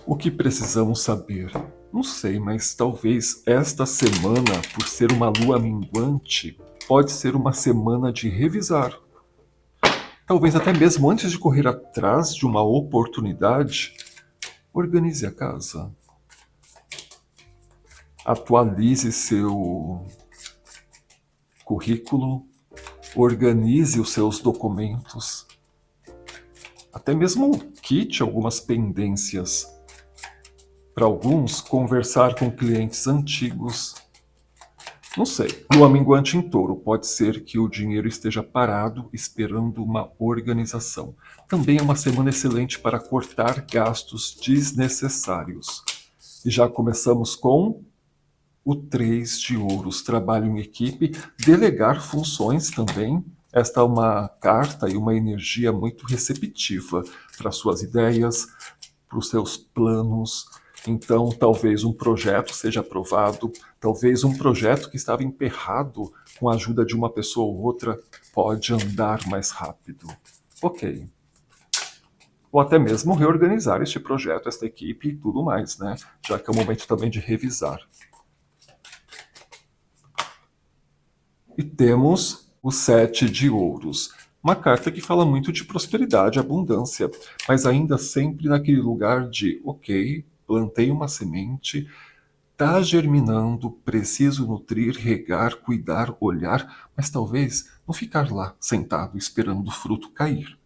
O que precisamos saber? Não sei, mas talvez esta semana, por ser uma lua minguante, pode ser uma semana de revisar. Talvez até mesmo antes de correr atrás de uma oportunidade, organize a casa. Atualize seu currículo, organize os seus documentos, até mesmo quite algumas pendências. Para alguns, conversar com clientes antigos. Não sei. Lua minguante em touro, pode ser que o dinheiro esteja parado esperando uma organização. Também é uma semana excelente para cortar gastos desnecessários. E já começamos com o 3 de ouros, trabalho em equipe, delegar funções também. Esta é uma carta e uma energia muito receptiva para suas ideias, para os seus planos. Então, talvez um projeto seja aprovado, talvez um projeto que estava emperrado com a ajuda de uma pessoa ou outra pode andar mais rápido. Ok. Ou até mesmo reorganizar este projeto, esta equipe e tudo mais, né? Já que é o momento também de revisar. E temos o 7 de ouros. Uma carta que fala muito de prosperidade, abundância, mas ainda sempre naquele lugar de, ok, plantei uma semente, está germinando, preciso nutrir, regar, cuidar, olhar, mas talvez não ficar lá sentado esperando o fruto cair.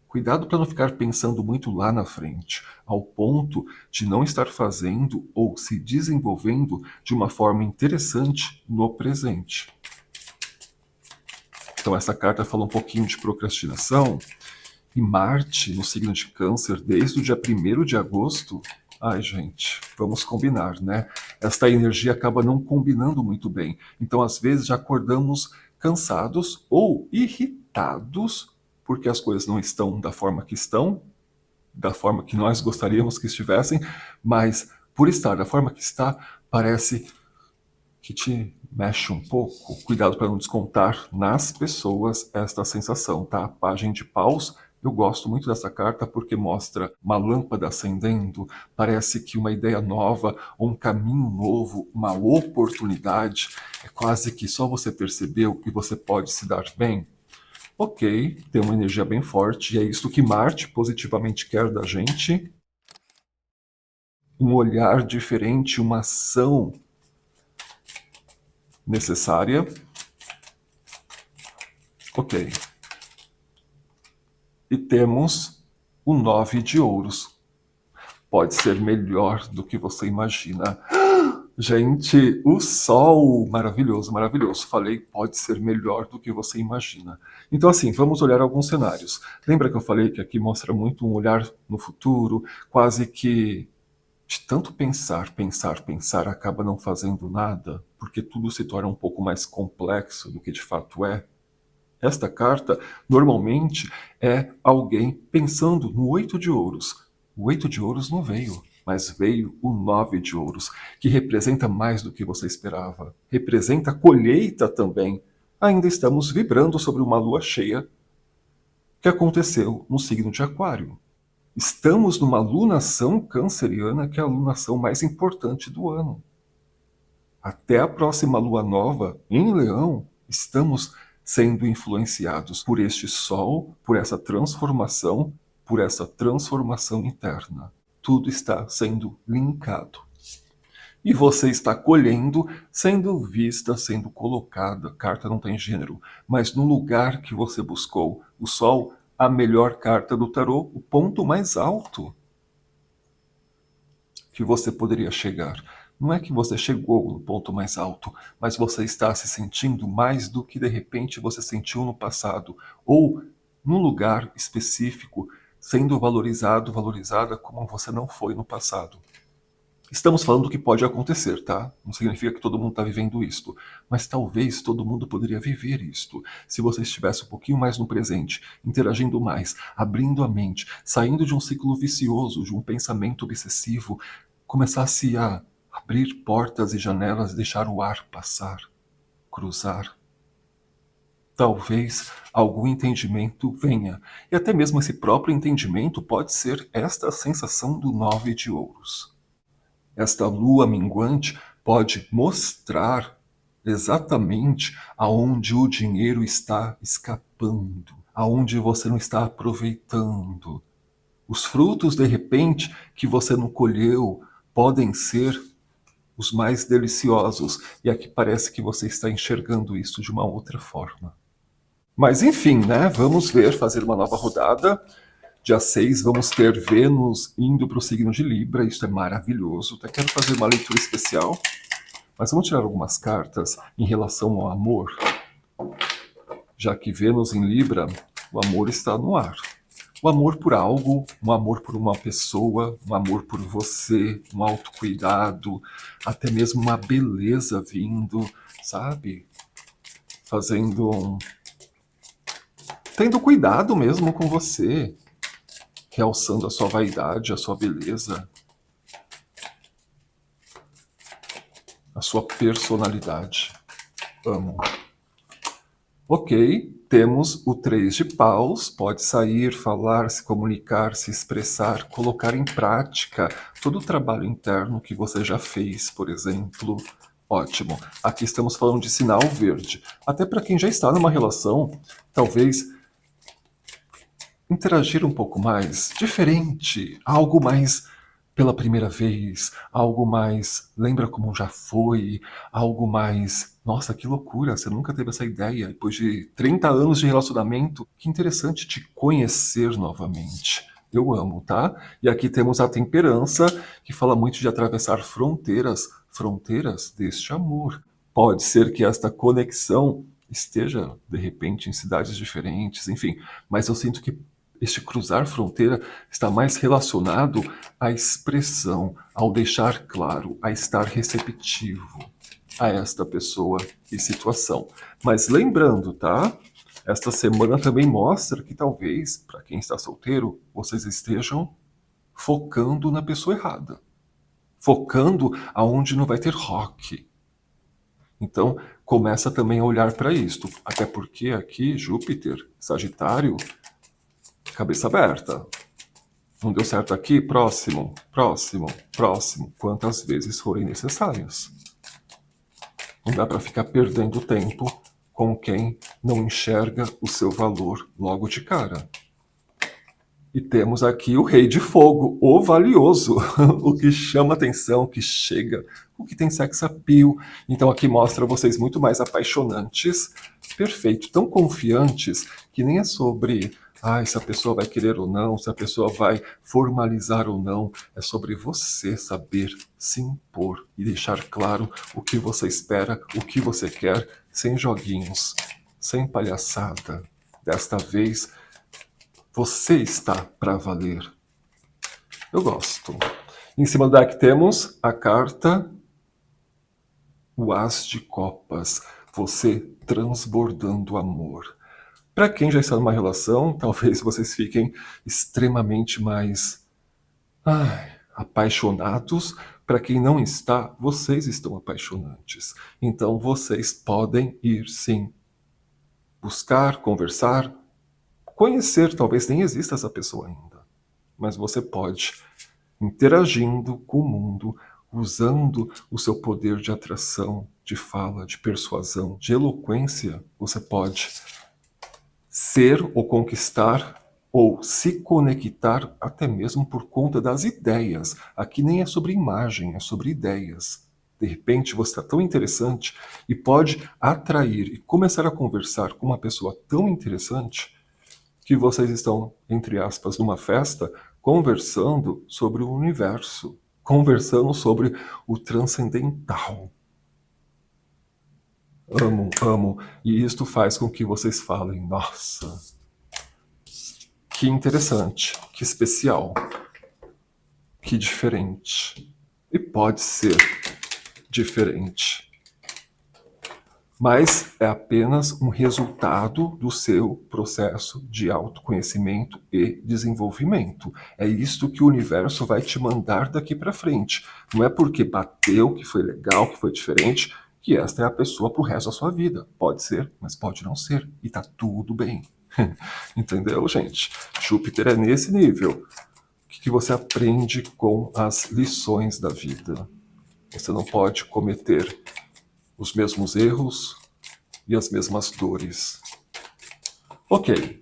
Cuidado para não ficar pensando muito lá na frente, ao ponto de não estar fazendo ou se desenvolvendo de uma forma interessante no presente. Então essa carta fala um pouquinho de procrastinação, e Marte, no signo de Câncer, desde o dia 1º de agosto, ai gente, vamos combinar, né? Esta energia acaba não combinando muito bem. Então, às vezes, já acordamos cansados ou irritados porque as coisas não estão da forma que estão, da forma que nós gostaríamos que estivessem, mas por estar da forma que está, parece que te mexe um pouco. Cuidado para não descontar nas pessoas esta sensação, tá? Pagem de paus. Eu gosto muito dessa carta porque mostra uma lâmpada acendendo, parece que uma ideia nova, ou um caminho novo, uma oportunidade. É quase que só você percebeu e você pode se dar bem. Ok, tem uma energia bem forte e é isso que Marte positivamente quer da gente. Um olhar diferente, uma ação necessária. Ok. E temos o 9 de ouros. Pode ser melhor do que você imagina. Gente, o Sol, maravilhoso, maravilhoso. Falei, pode ser melhor do que você imagina. Então, assim, vamos olhar alguns cenários. Lembra que eu falei que aqui mostra muito um olhar no futuro, quase que de tanto pensar, pensar, pensar, acaba não fazendo nada, porque tudo se torna um pouco mais complexo do que de fato é. Esta carta, normalmente, é alguém pensando no 8 de ouros. O 8 de ouros não veio, mas veio o 9 de ouros, que representa mais do que você esperava. Representa a colheita também. Ainda estamos vibrando sobre uma lua cheia que aconteceu no signo de Aquário. Estamos numa lunação canceriana, que é a lunação mais importante do ano. Até a próxima lua nova, em Leão, estamos sendo influenciados por este Sol, por essa transformação interna. Tudo está sendo linkado. E você está colhendo, sendo vista, sendo colocada. Carta não tem gênero, mas no lugar que você buscou. O Sol, a melhor carta do tarô, o ponto mais alto que você poderia chegar. Não é que você chegou no ponto mais alto, mas você está se sentindo mais do que de repente você sentiu no passado, ou num lugar específico, sendo valorizado, valorizada como você não foi no passado. Estamos falando do que pode acontecer, tá? Não significa que todo mundo está vivendo isto, mas talvez todo mundo poderia viver isto, se você estivesse um pouquinho mais no presente, interagindo mais, abrindo a mente, saindo de um ciclo vicioso, de um pensamento obsessivo, começasse a abrir portas e janelas, deixar o ar passar, cruzar. talvez algum entendimento venha. E até mesmo esse próprio entendimento pode ser esta sensação do 9 de ouros. Esta lua minguante pode mostrar exatamente aonde o dinheiro está escapando, aonde você não está aproveitando. Os frutos, de repente, que você não colheu, podem ser os mais deliciosos. E aqui parece que você está enxergando isso de uma outra forma. Mas enfim, né? Vamos ver, fazer uma nova rodada. Dia 6 vamos ter Vênus indo para o signo de Libra. Isso é maravilhoso. Até quero fazer uma leitura especial. Mas vamos tirar algumas cartas em relação ao amor. Já que Vênus em Libra, o amor está no ar. O amor por algo, um amor por uma pessoa, um amor por você, um autocuidado, até mesmo uma beleza vindo, sabe? Tendo cuidado mesmo com você, realçando a sua vaidade, a sua beleza, a sua personalidade. Amo. Ok, temos o 3 de paus, pode sair, falar, se comunicar, se expressar, colocar em prática todo o trabalho interno que você já fez, por exemplo. Ótimo. Aqui estamos falando de sinal verde. Até para quem já está numa relação, talvez interagir um pouco mais, diferente, algo mais pela primeira vez, algo mais lembra como já foi, algo mais, nossa, que loucura, você nunca teve essa ideia, depois de 30 anos de relacionamento, que interessante te conhecer novamente. Eu amo, tá? E aqui temos a temperança, que fala muito de atravessar fronteiras, fronteiras deste amor. Pode ser que esta conexão esteja, de repente, em cidades diferentes, enfim, mas eu sinto que este cruzar fronteira está mais relacionado à expressão, ao deixar claro, a estar receptivo a esta pessoa e situação. Mas lembrando, tá? Esta semana também mostra que talvez, para quem está solteiro, vocês estejam focando na pessoa errada. Focando aonde não vai ter rock. Então, começa também a olhar para isto. Até porque aqui, Júpiter, Sagitário, cabeça aberta. Não deu certo aqui? Próximo, próximo, próximo. Quantas vezes forem necessárias. Não dá para ficar perdendo tempo com quem não enxerga o seu valor logo de cara. E temos aqui o Rei de Fogo, o valioso, o que chama atenção, o que chega, o que tem sex appeal. Então aqui mostra vocês muito mais apaixonantes, perfeito, tão confiantes, que nem é sobre se a pessoa vai querer ou não, se a pessoa vai formalizar ou não. É sobre você saber se impor e deixar claro o que você espera, o que você quer, sem joguinhos, sem palhaçada. Desta vez, você está para valer. Eu gosto. Em cima do deck temos a carta o As de Copas. Você transbordando amor. Para quem já está numa relação, talvez vocês fiquem extremamente mais apaixonados. Para quem não está, vocês estão apaixonantes. Então vocês podem ir sim. Buscar, conversar, conhecer, talvez nem exista essa pessoa ainda. Mas você pode, interagindo com o mundo, usando o seu poder de atração, de fala, de persuasão, de eloquência, você pode ser ou conquistar ou se conectar até mesmo por conta das ideias. Aqui nem é sobre imagem, é sobre ideias. De repente você está tão interessante e pode atrair e começar a conversar com uma pessoa tão interessante que vocês estão, entre aspas, numa festa, conversando sobre o universo, conversando sobre o transcendental. Amo, amo. E isto faz com que vocês falem, nossa, que interessante, que especial, que diferente. E pode ser diferente. Mas é apenas um resultado do seu processo de autoconhecimento e desenvolvimento. É isto que o universo vai te mandar daqui para frente. Não é porque bateu, que foi legal, que foi diferente, que esta é a pessoa pro resto da sua vida. Pode ser, mas pode não ser. E tá tudo bem. Entendeu, gente? Júpiter é nesse nível. O que você aprende com as lições da vida? Você não pode cometer os mesmos erros e as mesmas dores. Ok.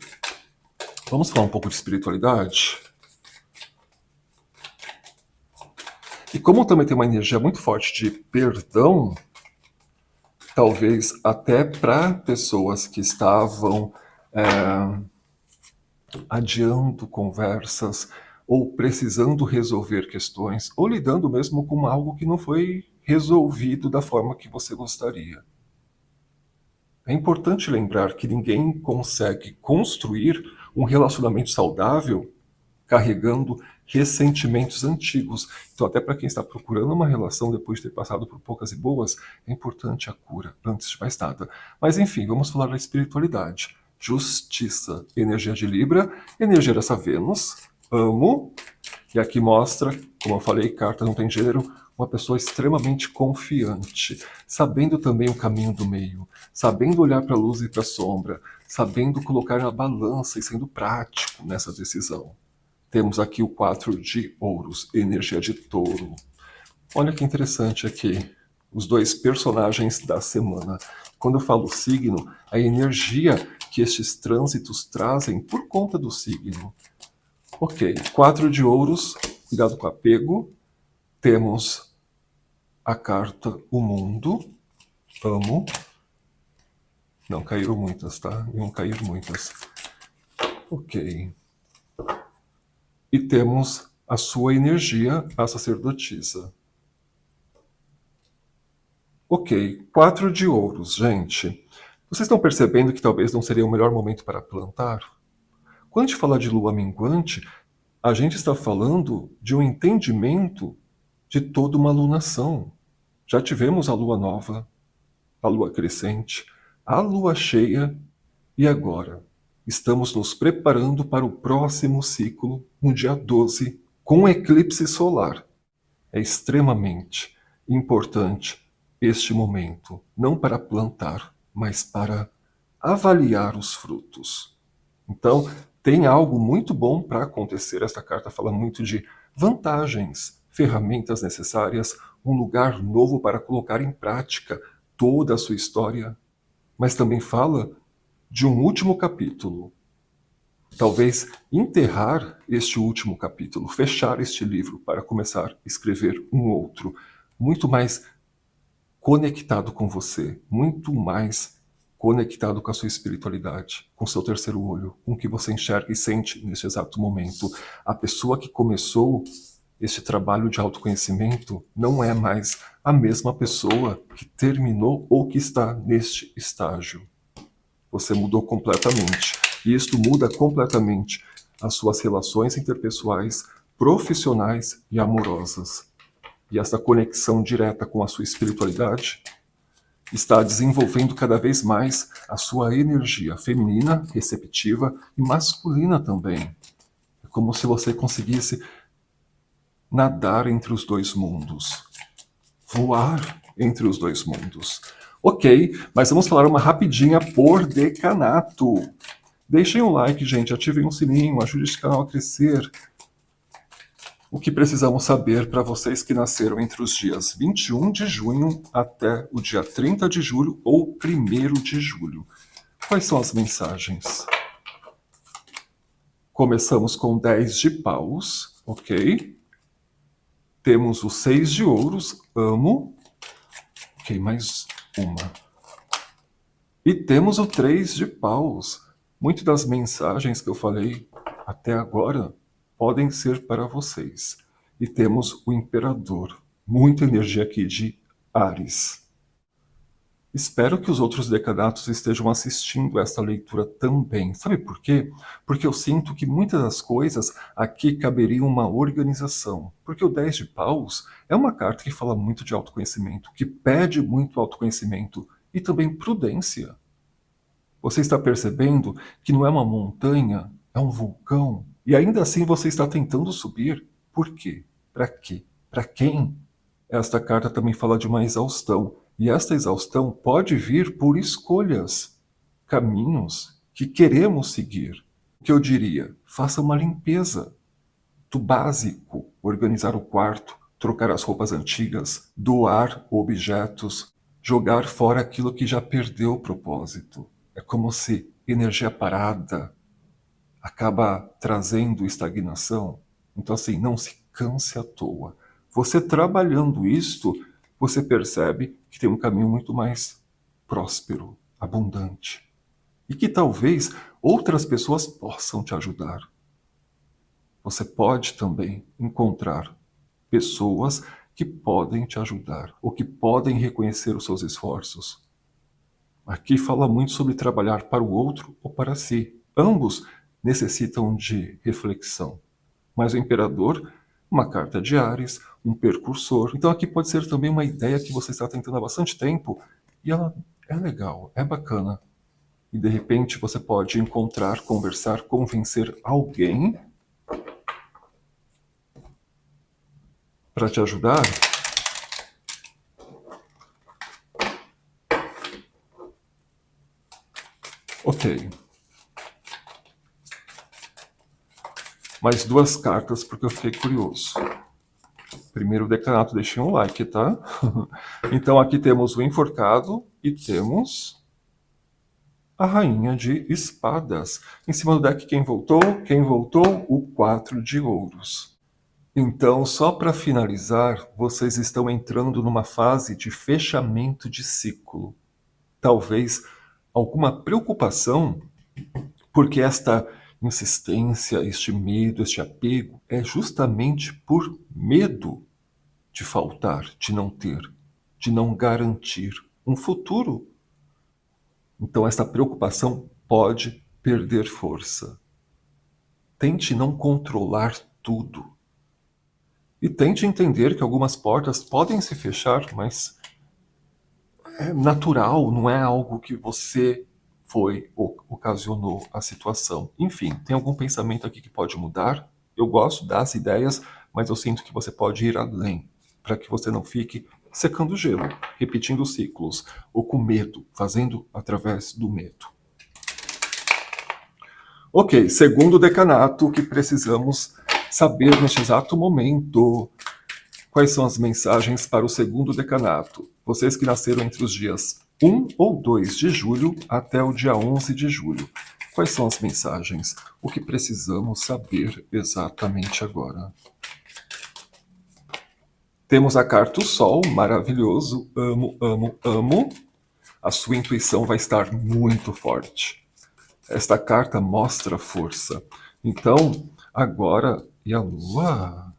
Vamos falar um pouco de espiritualidade? E como também tem uma energia muito forte de perdão, talvez até para pessoas que estavam adiando conversas, ou precisando resolver questões, ou lidando mesmo com algo que não foi resolvido da forma que você gostaria. É importante lembrar que ninguém consegue construir um relacionamento saudável carregando ressentimentos antigos. Então, até para quem está procurando uma relação depois de ter passado por poucas e boas, é importante a cura, antes de mais nada. Mas enfim, vamos falar da espiritualidade. Justiça, energia de Libra, energia dessa Vênus, amo, e aqui mostra, como eu falei, carta não tem gênero, uma pessoa extremamente confiante, sabendo também o caminho do meio, sabendo olhar para a luz e para a sombra, sabendo colocar na balança e sendo prático nessa decisão. Temos aqui o 4 de ouros, energia de touro. Olha que interessante aqui, os dois personagens da semana. Quando eu falo signo, a energia que estes trânsitos trazem por conta do signo. Ok, 4 de ouros, cuidado com o apego. Temos a carta O Mundo, amo. Não caíram muitas, tá? Iam cair muitas. Ok. E temos a sua energia, a sacerdotisa. Ok, 4 de ouros, gente. Vocês estão percebendo que talvez não seria o melhor momento para plantar? Quando a gente fala de lua minguante, a gente está falando de um entendimento de toda uma alunação. Já tivemos a lua nova, a lua crescente, a lua cheia e agora estamos nos preparando para o próximo ciclo no dia 12 com eclipse solar. É extremamente importante este momento, não para plantar, mas para avaliar os frutos. Então, tem algo muito bom para acontecer. Esta carta fala muito de vantagens, ferramentas necessárias, um lugar novo para colocar em prática toda a sua história, mas também fala de um último capítulo. Talvez enterrar este último capítulo, fechar este livro para começar a escrever um outro, muito mais conectado com você, muito mais conectado com a sua espiritualidade, com o seu terceiro olho, com o que você enxerga e sente neste exato momento. A pessoa que começou este trabalho de autoconhecimento não é mais a mesma pessoa que terminou ou que está neste estágio. Você mudou completamente. E isto muda completamente as suas relações interpessoais, profissionais e amorosas. E essa conexão direta com a sua espiritualidade está desenvolvendo cada vez mais a sua energia feminina, receptiva e masculina também. É como se você conseguisse nadar entre os dois mundos, voar entre os dois mundos. Ok, mas vamos falar uma rapidinha por decanato. Deixem um like, gente, ativem o sininho, ajude este canal a crescer. O que precisamos saber para vocês que nasceram entre os dias 21 de junho até o dia 30 de julho ou 1º de julho. Quais são as mensagens? Começamos com 10 de paus, ok? Temos o 6 de ouros, amo. Ok, mais uma. E temos o 3 de paus. Muitas das mensagens que eu falei até agora podem ser para vocês. E temos o Imperador. Muita energia aqui de Áries. Espero que os outros decanatos estejam assistindo esta leitura também. Sabe por quê? Porque eu sinto que muitas das coisas aqui caberiam uma organização. Porque o 10 de paus é uma carta que fala muito de autoconhecimento, que pede muito autoconhecimento e também prudência. Você está percebendo que não é uma montanha, é um vulcão. E ainda assim você está tentando subir. Por quê? Para quê? Para quem? Esta carta também fala de uma exaustão. E esta exaustão pode vir por escolhas, caminhos que queremos seguir. O que eu diria? Faça uma limpeza do básico, organizar o quarto, trocar as roupas antigas, doar objetos, jogar fora aquilo que já perdeu o propósito. É como se energia parada acaba trazendo estagnação. Então, assim, não se canse à toa. Você trabalhando isto, você percebe que tem um caminho muito mais próspero, abundante. E que talvez outras pessoas possam te ajudar. Você pode também encontrar pessoas que podem te ajudar, ou que podem reconhecer os seus esforços. Aqui fala muito sobre trabalhar para o outro ou para si. Ambos necessitam de reflexão. Mas o imperador, uma carta de Áries, um percursor. Então aqui pode ser também uma ideia que você está tentando há bastante tempo e ela é legal, é bacana. E de repente você pode encontrar, conversar, convencer alguém para te ajudar. Ok. Mais duas cartas porque eu fiquei curioso. Primeiro decanato, deixem um like, tá? Então aqui temos o enforcado e temos a rainha de espadas. Em cima do deck, quem voltou? Quem voltou? O 4 de ouros. Então, só para finalizar, vocês estão entrando numa fase de fechamento de ciclo. Talvez alguma preocupação, porque esta insistência, este medo, este apego é justamente por medo de faltar, de não ter, de não garantir um futuro. Então, esta preocupação pode perder força. Tente não controlar tudo. E tente entender que algumas portas podem se fechar, mas é natural, não é algo que você foi ou ocasionou a situação. Enfim, tem algum pensamento aqui que pode mudar? Eu gosto das ideias, mas eu sinto que você pode ir além, para que você não fique secando gelo, repetindo ciclos, ou com medo, fazendo através do medo. Ok, segundo decanato, o que precisamos saber neste exato momento. Quais são as mensagens para o segundo decanato? Vocês que nasceram entre os dias 1 ou 2 de julho até o dia 11 de julho. Quais são as mensagens? O que precisamos saber exatamente agora? Temos a carta o Sol, maravilhoso, amo, amo, amo. A sua intuição vai estar muito forte. Esta carta mostra força. Então, agora, e a Lua?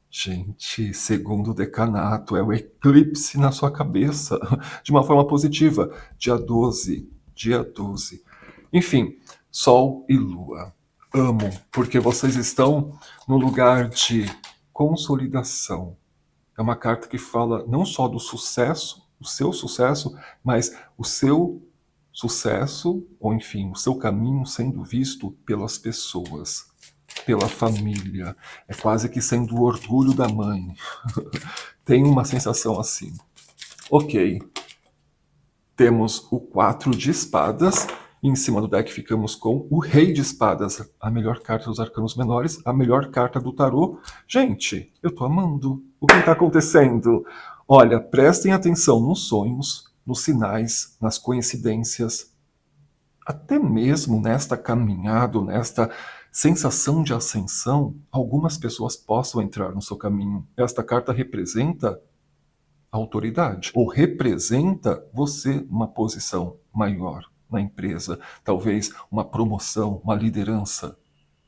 Gente, segundo decanato, é o eclipse na sua cabeça, de uma forma positiva. Dia 12, dia 12. Enfim, Sol e Lua. Amo, porque vocês estão no lugar de consolidação. É uma carta que fala não só do sucesso, o seu sucesso, mas o seu sucesso, ou enfim, o seu caminho sendo visto pelas pessoas, pela família. É quase que sendo o orgulho da mãe. Tem uma sensação assim. Ok. Temos o 4 de espadas. E em cima do deck ficamos com o Rei de Espadas, a melhor carta dos arcanos menores, a melhor carta do tarô. Gente, eu tô amando. O que está acontecendo? Olha, prestem atenção nos sonhos, nos sinais, nas coincidências. Até mesmo nesta caminhada, nesta sensação de ascensão, algumas pessoas possam entrar no seu caminho. Esta carta representa a autoridade, ou representa você numa posição maior na empresa, talvez uma promoção, uma liderança.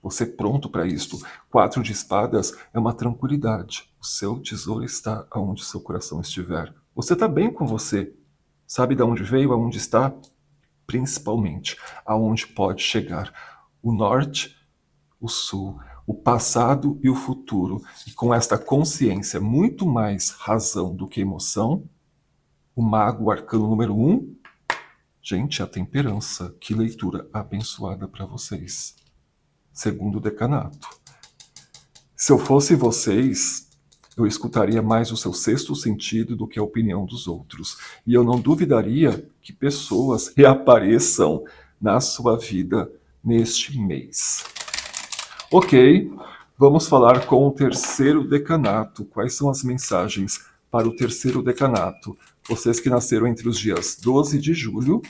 Você pronto para isto. 4 de espadas é uma tranquilidade. O seu tesouro está onde o seu coração estiver. Você está bem com você. Sabe de onde veio, aonde está? Principalmente, aonde pode chegar. O norte, o sul, o passado e o futuro. E com esta consciência, muito mais razão do que emoção, o mago, o arcano número 1, gente, a temperança. Que leitura abençoada para vocês. Segundo decanato. Se eu fosse vocês, Eu escutaria mais o seu sexto sentido do que a opinião dos outros. E eu não duvidaria que pessoas reapareçam na sua vida neste mês. Ok, vamos falar com o terceiro decanato. Quais são as mensagens para o terceiro decanato? Vocês que nasceram entre os dias 12 de julho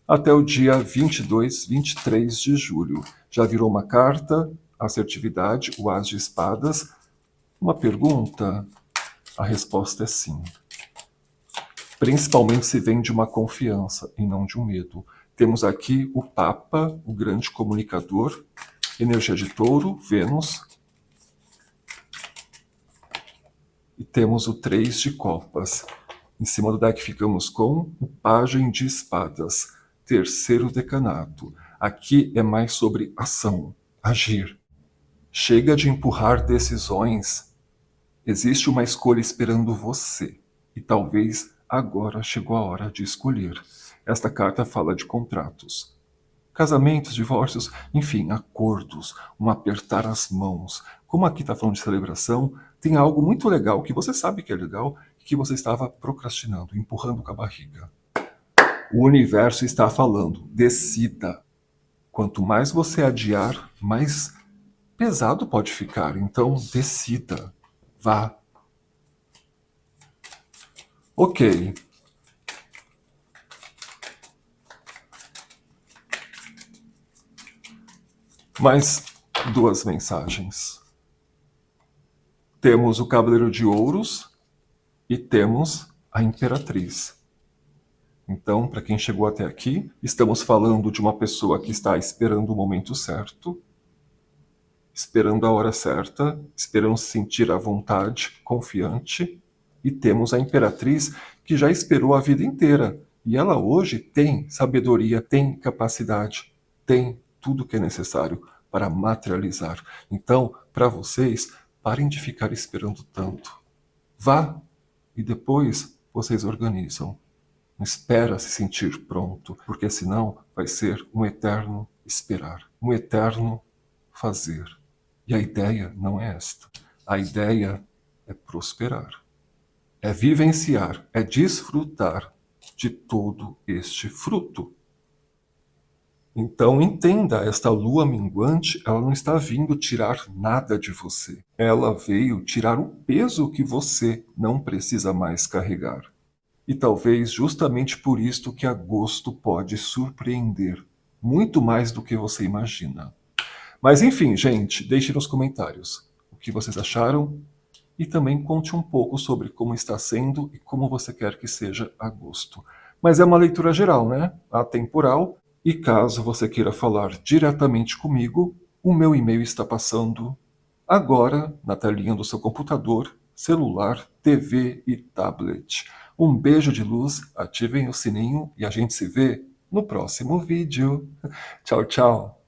até o dia 22, 23 de julho. Já virou uma carta, assertividade, o As de Espadas. Uma pergunta? A resposta é sim. Principalmente se vem de uma confiança e não de um medo. Temos aqui o Papa, o grande comunicador, energia de Touro, Vênus. E temos o 3 de Copas. Em cima do deck ficamos com o Pajem de Espadas, terceiro decanato. Aqui é mais sobre ação, agir. Chega de empurrar decisões. Existe uma escolha esperando você. E talvez agora chegou a hora de escolher. Esta carta fala de contratos. Casamentos, divórcios, enfim, acordos, um apertar as mãos. Como aqui está falando de celebração, tem algo muito legal que você sabe que é legal e que você estava procrastinando, empurrando com a barriga. O universo está falando, decida. Quanto mais você adiar, mais pesado pode ficar. Então, decida. Vá. Ok. Mais duas mensagens. Temos o Cavaleiro de Ouros e temos a Imperatriz. Então, para quem chegou até aqui, estamos falando de uma pessoa que está esperando o momento certo, esperando a hora certa, esperando se sentir à vontade, confiante. E temos a Imperatriz que já esperou a vida inteira. E ela hoje tem sabedoria, tem capacidade, tem tudo que é necessário para materializar. Então, para vocês, parem de ficar esperando tanto. Vá e depois vocês organizam. Não espera se sentir pronto, porque senão vai ser um eterno esperar, um eterno fazer. E a ideia não é esta. A ideia é prosperar, é vivenciar, é desfrutar de todo este fruto. Então entenda, esta lua minguante, ela não está vindo tirar nada de você. Ela veio tirar o peso que você não precisa mais carregar. E talvez justamente por isto que agosto pode surpreender, muito mais do que você imagina. Mas enfim, gente, deixe nos comentários o que vocês acharam e também conte um pouco sobre como está sendo e como você quer que seja agosto. Mas é uma leitura geral, né? Atemporal. E caso você queira falar diretamente comigo, o meu e-mail está passando agora na telinha do seu computador, celular, TV e tablet. Um beijo de luz, ativem o sininho e a gente se vê no próximo vídeo. Tchau, tchau!